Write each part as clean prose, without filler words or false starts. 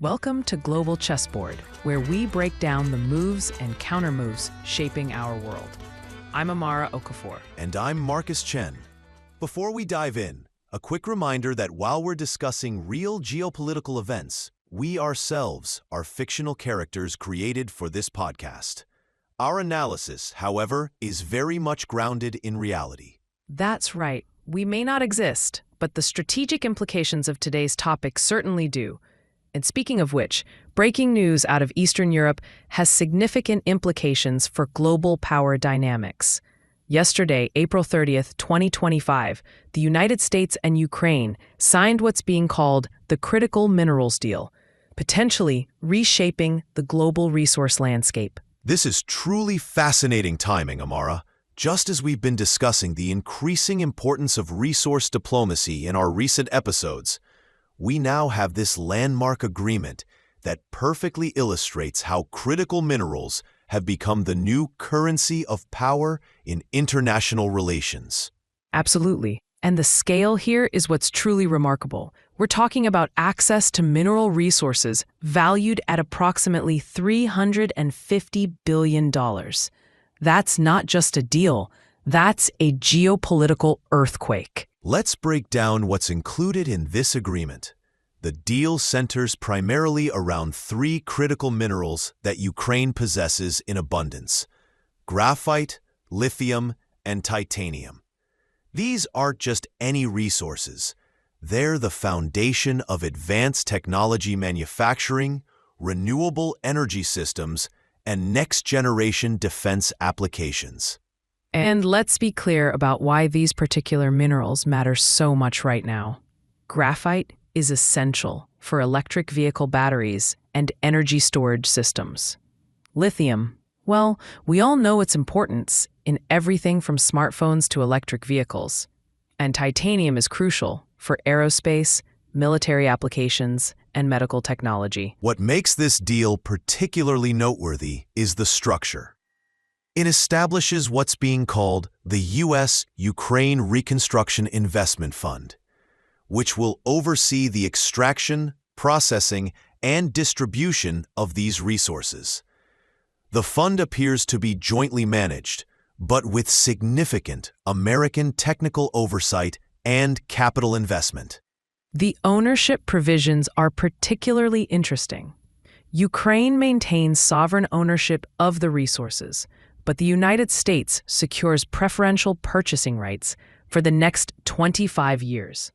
Welcome to Global Chessboard, where we break down the moves and counter-moves shaping our world. I'm Amara ANALYZE. And I'm Marcus Chen. Before we dive in, a quick reminder that while we're discussing real geopolitical events, we ourselves are fictional characters created for this podcast. Our analysis, however, is very much grounded in reality. That's right. We may not exist, but the strategic implications of today's topic certainly do. And speaking of which, breaking news out of Eastern Europe has significant implications for global power dynamics. Yesterday, April 30th, 2025, the United States and Ukraine signed what's being called the Critical Minerals Deal, potentially reshaping the global resource landscape. This is truly fascinating timing, Amara. Just as we've been discussing the increasing importance of resource diplomacy in our recent episodes, we now have this landmark agreement that perfectly illustrates how critical minerals have become the new currency of power in international relations. Absolutely. And the scale here is what's truly remarkable. We're talking about access to mineral resources valued at approximately $350 billion. That's not just a deal, that's a geopolitical earthquake. Let's break down what's included in this agreement. The deal centers primarily around three critical minerals that Ukraine possesses in abundance: graphite, lithium, and titanium. These aren't just any resources. They're the foundation of advanced technology manufacturing, renewable energy systems, and next-generation defense applications. And let's be clear about why these particular minerals matter so much right now. Graphite is essential for electric vehicle batteries and energy storage systems. Lithium, well, we all know its importance in everything from smartphones to electric vehicles. And titanium is crucial for aerospace, military applications, and medical technology. What makes this deal particularly noteworthy is the structure. It establishes what's being called the U.S.-Ukraine Reconstruction Investment Fund, which will oversee the extraction, processing, and distribution of these resources. The fund appears to be jointly managed, but with significant American technical oversight and capital investment. The ownership provisions are particularly interesting. Ukraine maintains sovereign ownership of the resources, but the United States secures preferential purchasing rights for the next 25 years.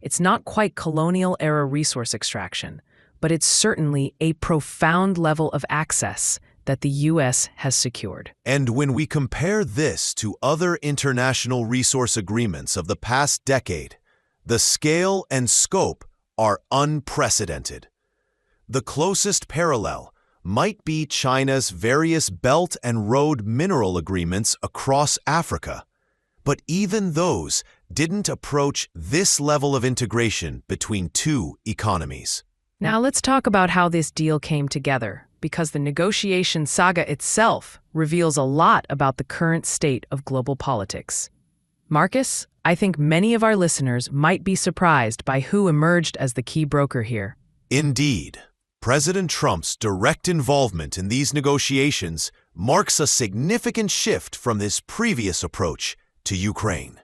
It's not quite colonial-era resource extraction, but it's certainly a profound level of access that the U.S. has secured. And when we compare this to other international resource agreements of the past decade, the scale and scope are unprecedented. The closest parallel might be China's various Belt and Road mineral agreements across Africa. But even those didn't approach this level of integration between two economies. Now let's talk about how this deal came together, because the negotiation saga itself reveals a lot about the current state of global politics. Marcus, I think many of our listeners might be surprised by who emerged as the key broker here. Indeed, President Trump's direct involvement in these negotiations marks a significant shift from his previous approach to Ukraine.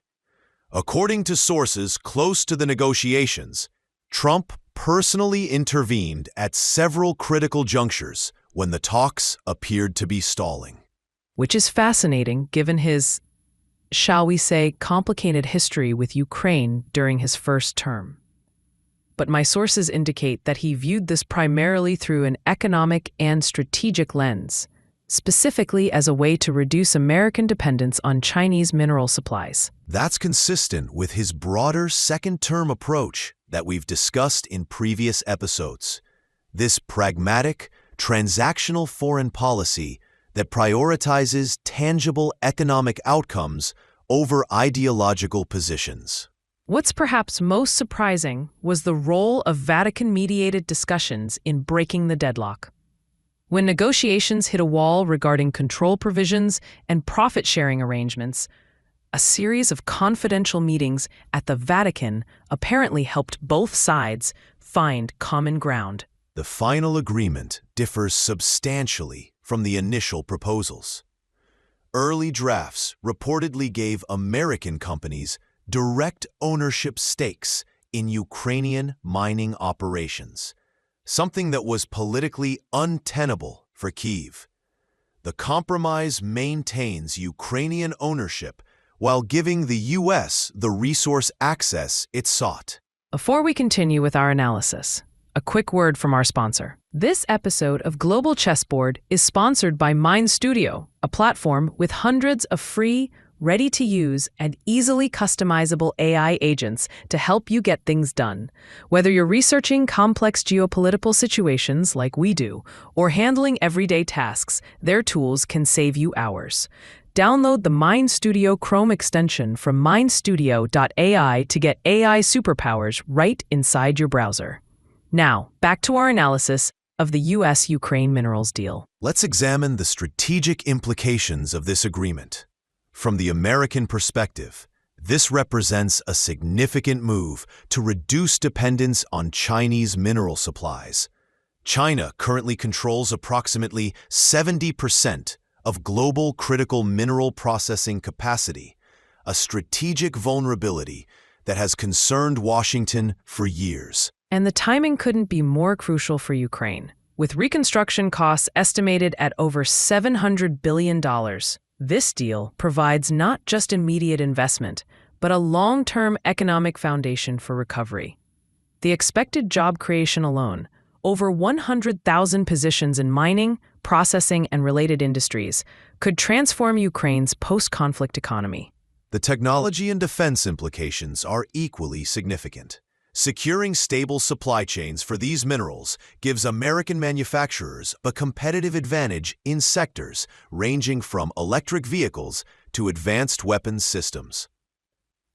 According to sources close to the negotiations, Trump personally intervened at several critical junctures when the talks appeared to be stalling. Which is fascinating given his, shall we say, complicated history with Ukraine during his first term. But my sources indicate that he viewed this primarily through an economic and strategic lens, specifically as a way to reduce American dependence on Chinese mineral supplies. That's consistent with his broader second-term approach that we've discussed in previous episodes. This pragmatic, transactional foreign policy that prioritizes tangible economic outcomes over ideological positions. What's perhaps most surprising was the role of Vatican-mediated discussions in breaking the deadlock. When negotiations hit a wall regarding control provisions and profit-sharing arrangements, a series of confidential meetings at the Vatican apparently helped both sides find common ground. the final agreement differs substantially from the initial proposals. Early drafts reportedly gave American companies direct ownership stakes in Ukrainian mining operations, something that was politically untenable for Kyiv. The compromise maintains Ukrainian ownership while giving the U.S. the resource access it sought. Before we continue with our analysis, a quick word from our sponsor. This episode of Global Chessboard is sponsored by Mind Studio, a platform with hundreds of free, ready-to-use, and easily customizable AI agents to help you get things done. Whether you're researching complex geopolitical situations like we do, or handling everyday tasks, their tools can save you hours. Download the Mind Studio Chrome extension from mindstudio.ai to get AI superpowers right inside your browser. Now, back to our analysis of the U.S.-Ukraine minerals deal. Let's examine the strategic implications of this agreement. From the American perspective, this represents a significant move to reduce dependence on Chinese mineral supplies. China currently controls approximately 70% of global critical mineral processing capacity, a strategic vulnerability that has concerned Washington for years. And the timing couldn't be more crucial for Ukraine. With reconstruction costs estimated at over $700 billion, this deal provides not just immediate investment, but a long-term economic foundation for recovery. The expected job creation alone, over 100,000 positions in mining, processing, and related industries, could transform Ukraine's post-conflict economy. The technology and defense implications are equally significant. Securing stable supply chains for these minerals gives American manufacturers a competitive advantage in sectors ranging from electric vehicles to advanced weapons systems.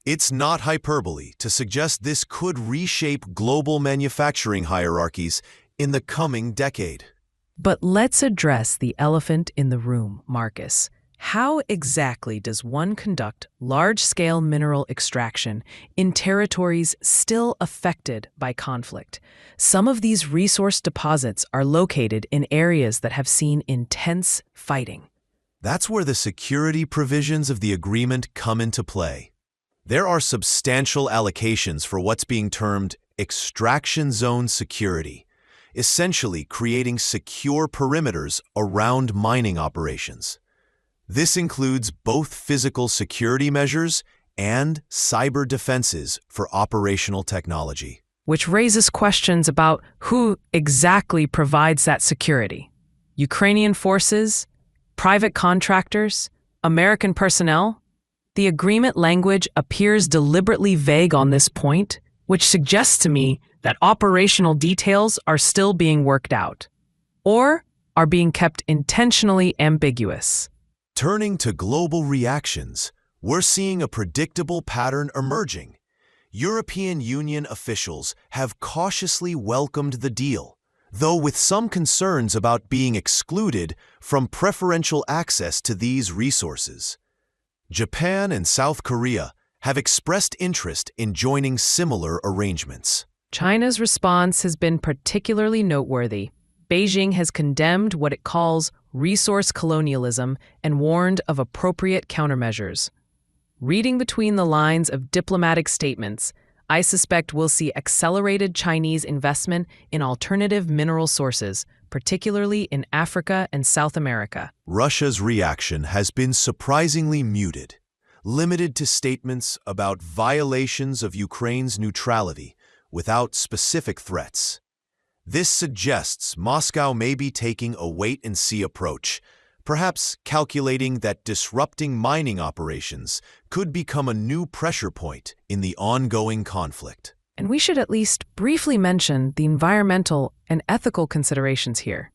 It's not hyperbole to suggest this could reshape global manufacturing hierarchies in the coming decade. But let's address the elephant in the room, Marcus. How exactly does one conduct large-scale mineral extraction in territories still affected by conflict? Some of these resource deposits are located in areas that have seen intense fighting. That's where the security provisions of the agreement come into play. There are substantial allocations for what's being termed extraction zone security, essentially creating secure perimeters around mining operations. This includes both physical security measures and cyber defenses for operational technology. Which raises questions about who exactly provides that security. Ukrainian forces? Private contractors? American personnel? The agreement language appears deliberately vague on this point, which suggests to me that operational details are still being worked out, or are being kept intentionally ambiguous. Turning to global reactions, we're seeing a predictable pattern emerging. European Union officials have cautiously welcomed the deal, though with some concerns about being excluded from preferential access to these resources. Japan and South Korea have expressed interest in joining similar arrangements. China's response has been particularly noteworthy. Beijing has condemned what it calls resource colonialism and warned of appropriate countermeasures. Reading between the lines of diplomatic statements, I suspect we'll see accelerated Chinese investment in alternative mineral sources, particularly in Africa and South America. Russia's reaction has been surprisingly muted, limited to statements about violations of Ukraine's neutrality without specific threats. This suggests Moscow may be taking a wait-and-see approach, perhaps calculating that disrupting mining operations could become a new pressure point in the ongoing conflict. And we should at least briefly mention the environmental and ethical considerations here.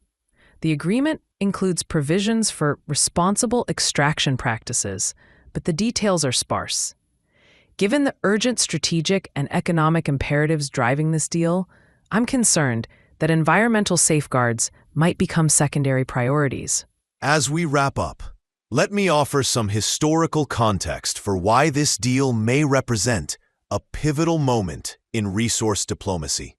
The agreement includes provisions for responsible extraction practices, but the details are sparse. Given the urgent strategic and economic imperatives driving this deal, I'm concerned that environmental safeguards might become secondary priorities. As we wrap up, let me offer some historical context for why this deal may represent a pivotal moment in resource diplomacy.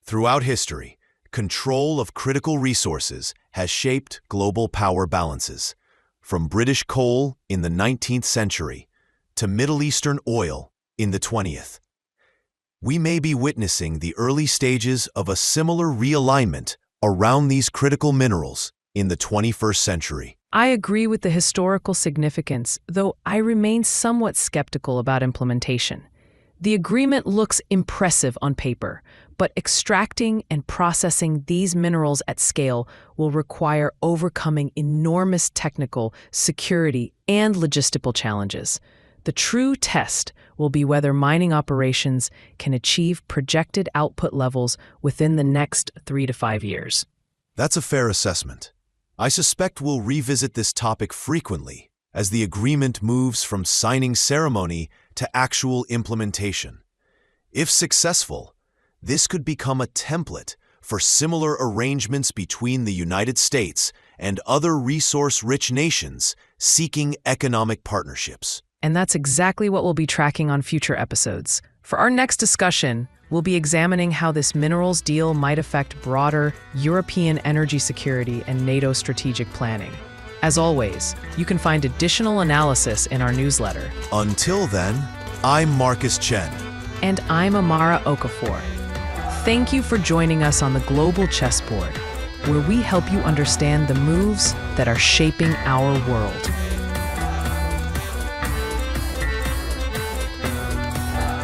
Throughout history, control of critical resources has shaped global power balances, from British coal in the 19th century to Middle Eastern oil in the 20th. We may be witnessing the early stages of a similar realignment around these critical minerals in the 21st century. I agree with the historical significance, though I remain somewhat skeptical about implementation. The agreement looks impressive on paper, but extracting and processing these minerals at scale will require overcoming enormous technical, security, and logistical challenges. The true test will be whether mining operations can achieve projected output levels within the next 3 to 5 years. That's a fair assessment. I suspect we'll revisit this topic frequently as the agreement moves from signing ceremony to actual implementation. If successful, this could become a template for similar arrangements between the United States and other resource-rich nations seeking economic partnerships. And that's exactly what we'll be tracking on future episodes. For our next discussion, we'll be examining how this minerals deal might affect broader European energy security and NATO strategic planning. As always, you can find additional analysis in our newsletter. Until then, I'm Marcus Chen. And I'm Amara Okafor. Thank you for joining us on the Global Chessboard, where we help you understand the moves that are shaping our world.